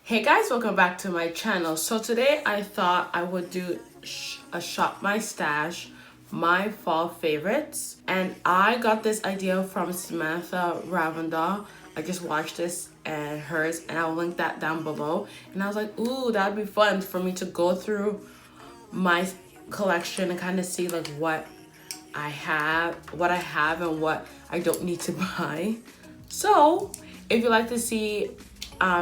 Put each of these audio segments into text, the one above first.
Hey guys, welcome back to my channel. So today I thought I would do a shop my stash, my fall favorites, and I got this idea from Samantha Ravanda. I just watched this and hers, and I'll link that down below. And I was like, ooh, that'd be fun for me to go through my collection and kind of see like what I have and what I don't need to buy. So if you like to see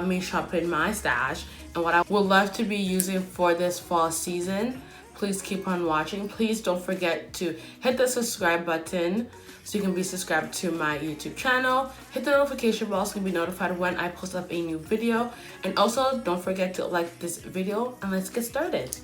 me shopping my stash and what I would love to be using for this fall season, please keep on watching. Please don't forget to hit the subscribe button so you can be subscribed to my YouTube channel. Hit the notification bell so you can be notified when I post up a new video. And also don't forget to like this video, and let's get started.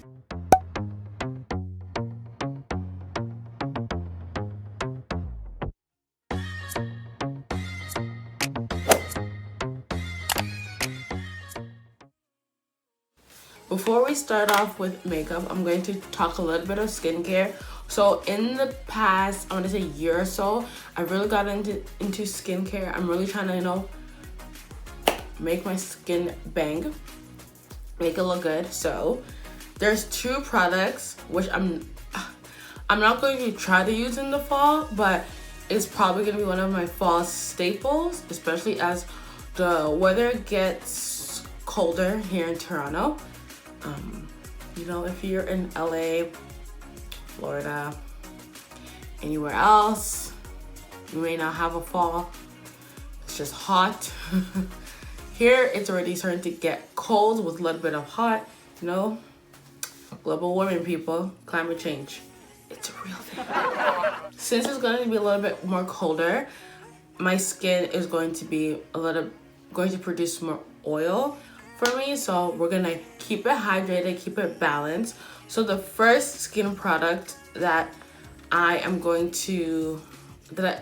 Before we start off with makeup, I'm going to talk a little bit of skincare. So in the past, I want to say year or so, I've really gotten into skincare. I'm really trying to, make my skin bang, make it look good. So there's two products which I'm not going to try to use in the fall, but it's probably going to be one of my fall staples, especially as the weather gets colder here in Toronto. If you're in LA, Florida, anywhere else, you may not have a fall. It's just hot. Here, it's already starting to get cold with a little bit of hot, global warming, people, climate change. It's a real thing. Since it's going to be a little bit more colder, my skin is going to produce more oil for me, so we're gonna keep it hydrated, keep it balanced. So the first skin product that I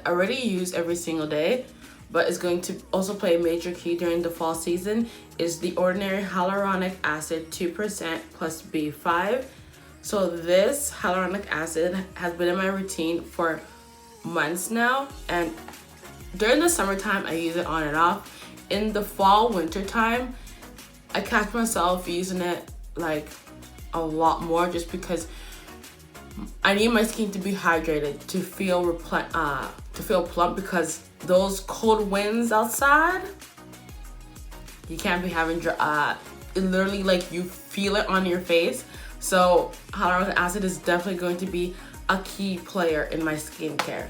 already use every single day, but is going to also play a major key during the fall season, is the Ordinary Hyaluronic Acid 2% plus B5. So this hyaluronic acid has been in my routine for months now, and during the summertime I use it on and off. In the fall, winter time, I catch myself using it like a lot more, just because I need my skin to be hydrated, to feel plump, because those cold winds outside, you can't be having it literally, like, you feel it on your face. So hyaluronic acid is definitely going to be a key player in my skincare.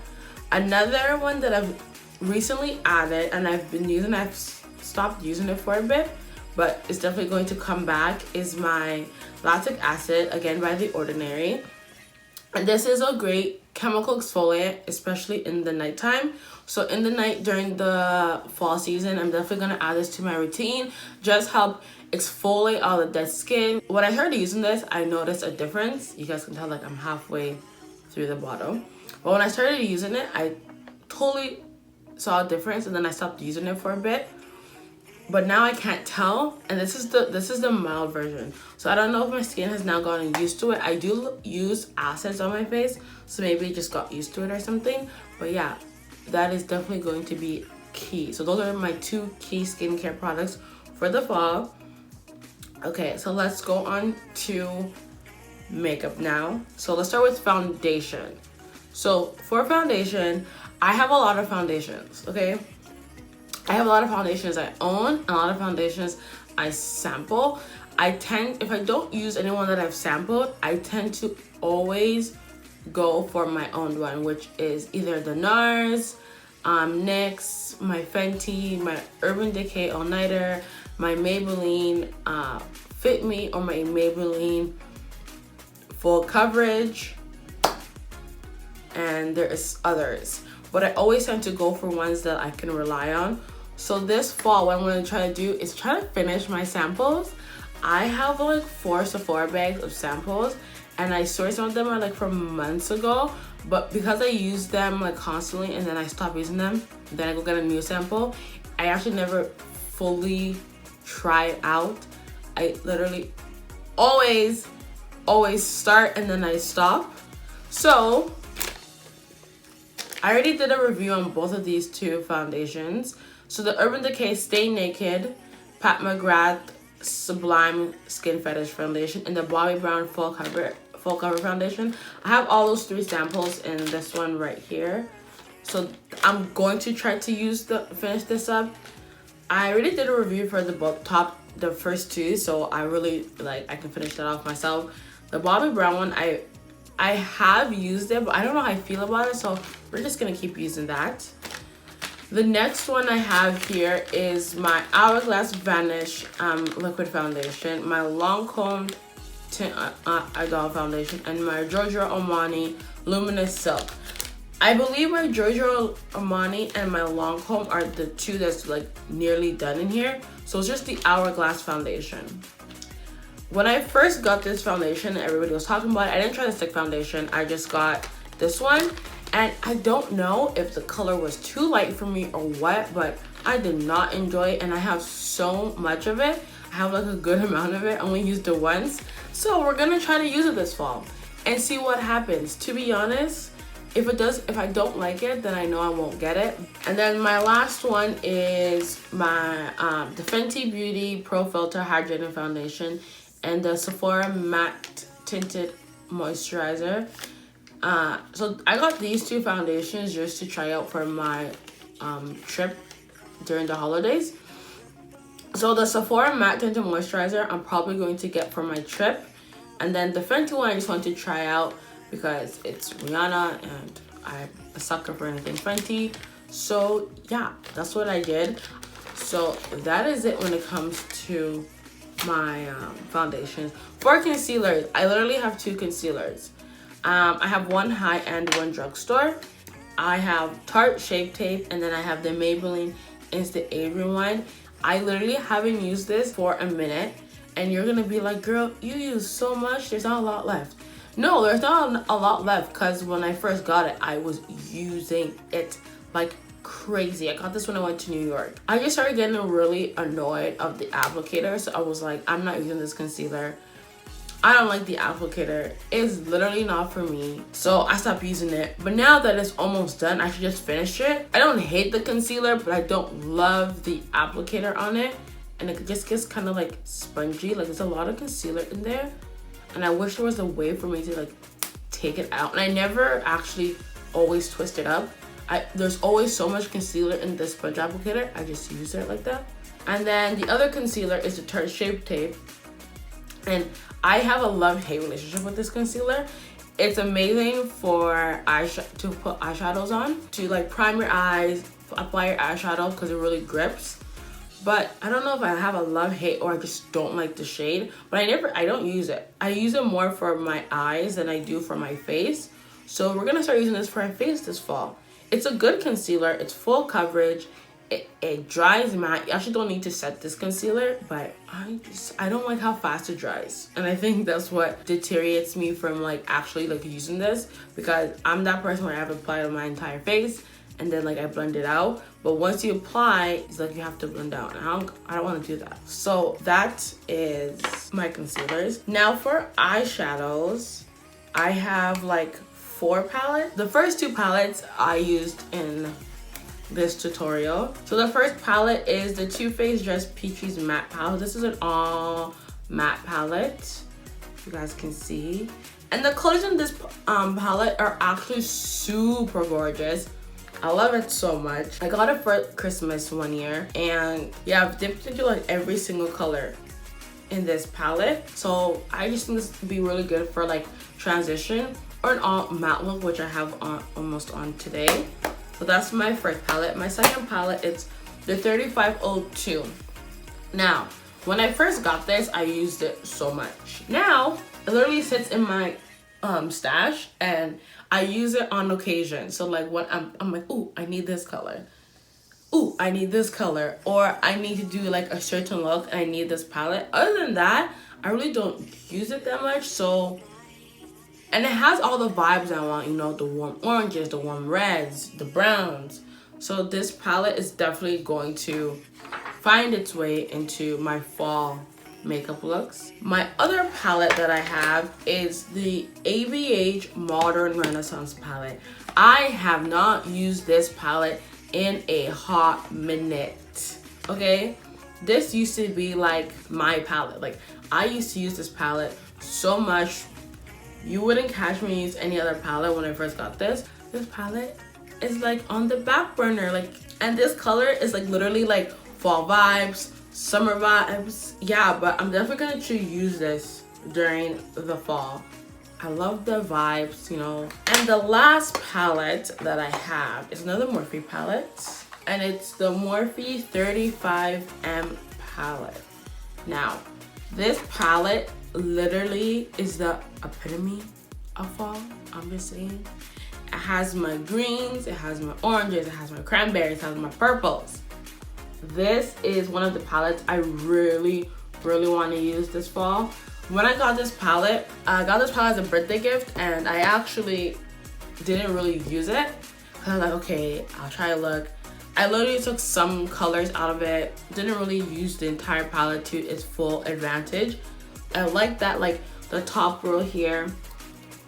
Another one that I've recently added and I've stopped using it for a bit, but it's definitely going to come back, is my lactic acid, again by The Ordinary. And this is a great chemical exfoliant, especially in the nighttime. So in the night during the fall season, I'm definitely going to add this to my routine. Just help exfoliate all the dead skin. When I started using this, I noticed a difference. You guys can tell, like, I'm halfway through the bottle. But when I started using it, I totally saw a difference, and then I stopped using it for a bit. But now I can't tell, and this is the mild version. So I don't know if my skin has now gotten used to it. I do use acids on my face, so maybe it just got used to it or something. But yeah, that is definitely going to be key. So those are my two key skincare products for the fall. Okay, so let's go on to makeup now. So let's start with foundation. So for foundation, I have a lot of foundations, okay? I have a lot of foundations I own, and a lot of foundations I sample. If I don't use anyone that I've sampled, I tend to always go for my own one, which is either the NARS, NYX, my FENTY, my Urban Decay All Nighter, my Maybelline Fit Me, or my Maybelline Full Coverage, and there is others. But I always tend to go for ones that I can rely on. So this fall, what I'm going to try to do is try to finish my samples. I have like 4 Sephora bags of samples, and I sourced some of them like from months ago. But because I use them like constantly, and then I stop using them, then I go get a new sample, I actually never fully try it out. I literally always start and then I stop. So I already did a review on both of these two foundations. So the Urban Decay Stay Naked Pat McGrath Sublime Skin Fetish Foundation and the Bobbi Brown Full Cover Foundation. I have all those 3 samples in this one right here. So I'm going to try to finish this up. I already did a review for the first 2, so I really I can finish that off myself. The Bobbi Brown one, I have used it, but I don't know how I feel about it, so we're just gonna keep using that. The next one I have here is my Hourglass Vanish liquid foundation, my Lancome Tint Idol foundation, and my Giorgio Armani Luminous Silk. I believe my Giorgio Armani and my Lancome are the 2 that's nearly done in here. So it's just the Hourglass foundation. When I first got this foundation, everybody was talking about it. I didn't try the stick foundation. I just got this one. And I don't know if the color was too light for me or what, but I did not enjoy it. And I have so much of it. I have a good amount of it. I only used it once. So we're going to try to use it this fall and see what happens. To be honest, if I don't like it, then I know I won't get it. And then my last one is my the Fenty Beauty Pro Filter Hydrating Foundation and the Sephora Matte Tinted Moisturizer. So I got these 2 foundations just to try out for my trip during the holidays. So the Sephora Matte Tinted Moisturizer I'm probably going to get for my trip. And then the Fenty one I just want to try out because it's Rihanna and I'm a sucker for anything Fenty. So yeah, that's what I did. So that is it when it comes to my foundations. For concealers, I literally have 2 concealers. I have one high-end, one drugstore. I have Tarte Shape Tape, and then I have the Maybelline Instant Adrian one. I literally haven't used this for a minute, and you're gonna be like, girl, you use so much, there's not a lot left. No, there's not a lot left, because when I first got it, I was using it like crazy. I got this when I went to New York. I just started getting really annoyed of the applicator, so I was like, I'm not using this concealer. I don't like the applicator. It's literally not for me. So I stopped using it. But now that it's almost done, I should just finish it. I don't hate the concealer, but I don't love the applicator on it. And it just gets kind of like spongy. Like there's a lot of concealer in there. And I wish there was a way for me to like take it out. And I never actually always twist it up. There's always so much concealer in this sponge applicator. I just use it like that. And then the other concealer is the Tarte Shape Tape. And I have a love-hate relationship with this concealer. It's amazing for to put eyeshadows on, to like prime your eyes, apply your eyeshadow because it really grips. But I don't know if I have a love-hate or I just don't like the shade. But I don't use it. I use it more for my eyes than I do for my face. So we're gonna start using this for my face this fall. It's a good concealer. It's full coverage. It dries matte. You actually don't need to set this concealer, but I don't like how fast it dries. And I think that's what deteriorates me from like actually like using this, because I'm that person where I have to apply on my entire face and then like I blend it out. But once you apply, it's like you have to blend out. And I don't want to do that. So that is my concealers. Now for eyeshadows, I have like 4 palettes. The first 2 palettes I used in this tutorial. So the first palette is the Too Faced Dress Peaches matte palette. This is an all matte palette, you guys can see. And the colors in this palette are actually super gorgeous. I love it so much. I got it for Christmas one year, and yeah, I've dipped into like every single color in this palette. So I just think this would be really good for like transition or an all matte look, which I have on almost on today. So that's my first palette. My second palette is the 3502. Now, when I first got this, I used it so much. Now, it literally sits in my stash, and I use it on occasion. So like when I'm like, ooh, I need this color. Ooh, I need this color. Or I need to do like a certain look and I need this palette. Other than that, I really don't use it that much. So, and it has all the vibes I want, you know, the warm oranges, the warm reds, the browns. So this palette is definitely going to find its way into my fall makeup looks. My other palette that I have is the ABH Modern Renaissance palette. I have not used this palette in a hot minute, okay? this used to be like my palette. Like I used to use this palette so much. You wouldn't catch me use any other palette when I first got this. This palette is like on the back burner, like, and this color is like literally like fall vibes, summer vibes. Yeah, but I'm definitely going to use this during the fall. I love the vibes, you know. And the last palette that I have is another Morphe palette, and it's the Morphe 35M palette. Now, this palette literally is the epitome of fall, I'm just saying. It has my greens, it has my oranges, it has my cranberries, it has my purples. This is one of the palettes I really want to use this fall. When I got this palette, I got this palette as a birthday gift, and I actually didn't really use it. I was like, okay, I'll try a look. I literally took some colors out of it, didn't really use the entire palette to its full advantage. I like that, like the top row here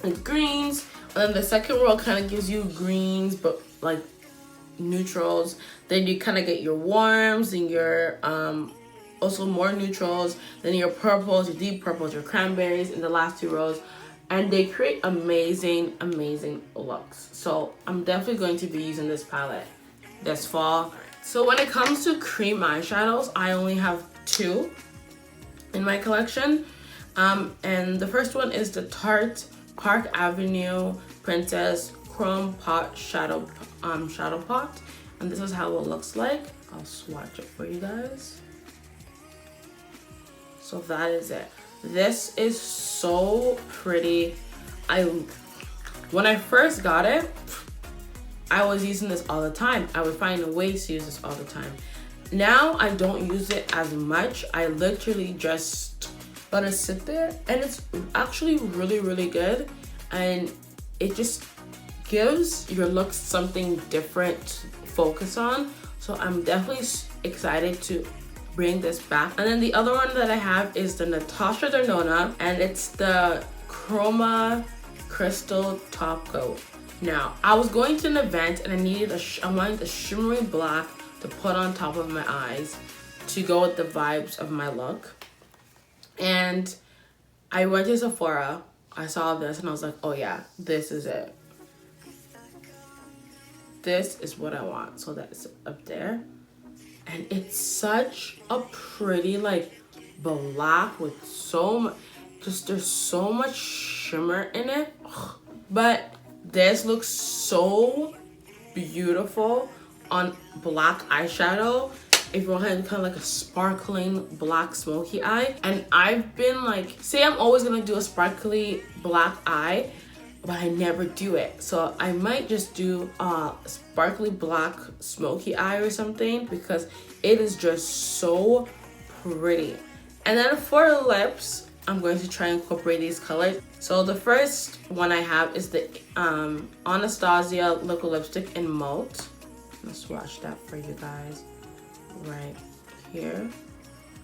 is greens, and then the second row kind of gives you greens but like neutrals. Then you kind of get your warms and your also more neutrals, then your purples, your deep purples, your cranberries in the last two rows, and they create amazing looks. So I'm definitely going to be using this palette this fall. So when it comes to cream eyeshadows, I only have two in my collection, and the first one is the Tarte Park Avenue Princess Chrome Pot Shadow Pot, and this is how it looks like. I'll swatch it for you guys. So that is it. This is so pretty. When I first got it, I was using this all the time. I would find ways to use this all the time. Now I don't use it as much. I literally just let it sit there, and it's actually really good, and it just gives your looks something different to focus on. So I'm definitely excited to bring this back. And then the other one that I have is the Natasha Denona, and it's the Chroma Crystal Top Coat. Now, I was going to an event and I wanted a shimmery black to put on top of my eyes to go with the vibes of my look. And I went to Sephora, I saw this, and I was like, oh yeah, this is it. This is what I want. So that's up there. And it's such a pretty like black with so much, there's so much shimmer in it. Ugh. But this looks so beautiful on black eyeshadow. If you want kind of like a sparkling black smoky eye. And I've been like, say I'm always gonna do a sparkly black eye, but I never do it. So I might just do a sparkly black smoky eye or something, because it is just so pretty. And then for lips, I'm going to try and incorporate these colors. So the first one I have is the Anastasia liquid lipstick in Mauve. Let's swatch that for you guys right here.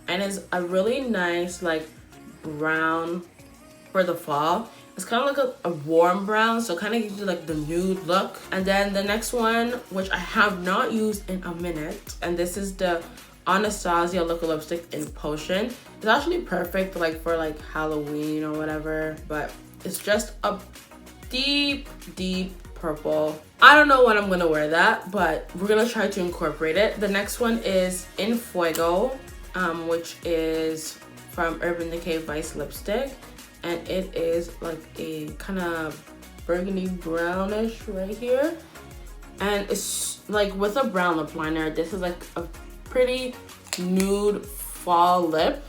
And it's a really nice like brown for the fall. It's kind of like a warm brown, so kind of gives you like the nude look. And then the next one, which I have not used in a minute, and this is the Anastasia liquid lipstick in Potion. It's actually perfect like for like Halloween or whatever, but it's just a deep purple. I don't know when I'm gonna wear that, but we're gonna try to incorporate it. The next one is in Fuego, which is from Urban Decay Vice lipstick, and it is like a kind of burgundy brownish right here, and it's like with a brown lip liner. This is like a pretty nude fall lip,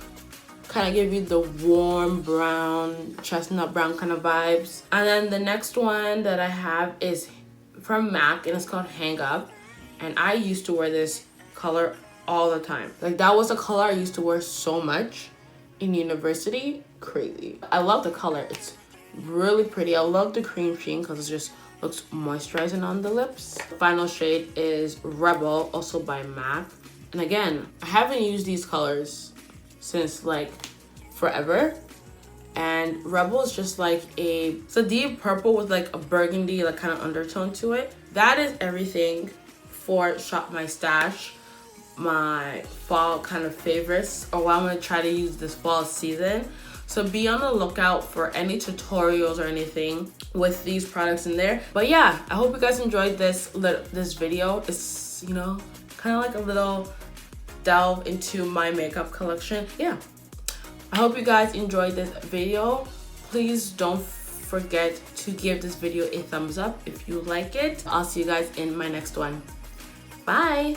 kind of give you the warm brown, chestnut brown kind of vibes. And then the next one that I have is from MAC, and it's called Hang Up, and I used to wear this color all the time. Like that was a color I used to wear so much in university. Crazy. I love the color. It's really pretty. I love the cream sheen because it just looks moisturizing on the lips. The final shade is Rebel, also by MAC. And again, I haven't used these colors since like forever. And Rebel is just like it's a deep purple with like a burgundy like kind of undertone to it. That is everything for Shop My Stash. my fall kind of favorites, or what I'm going to try to use this fall season. So be on the lookout for any tutorials or anything with these products in there. But yeah, I hope you guys enjoyed this video. It's, you know, kind of like a little delve into my makeup collection. Yeah, I hope you guys enjoyed this video. Please don't forget to give this video a thumbs up if you like it. I'll see you guys in my next one. Bye.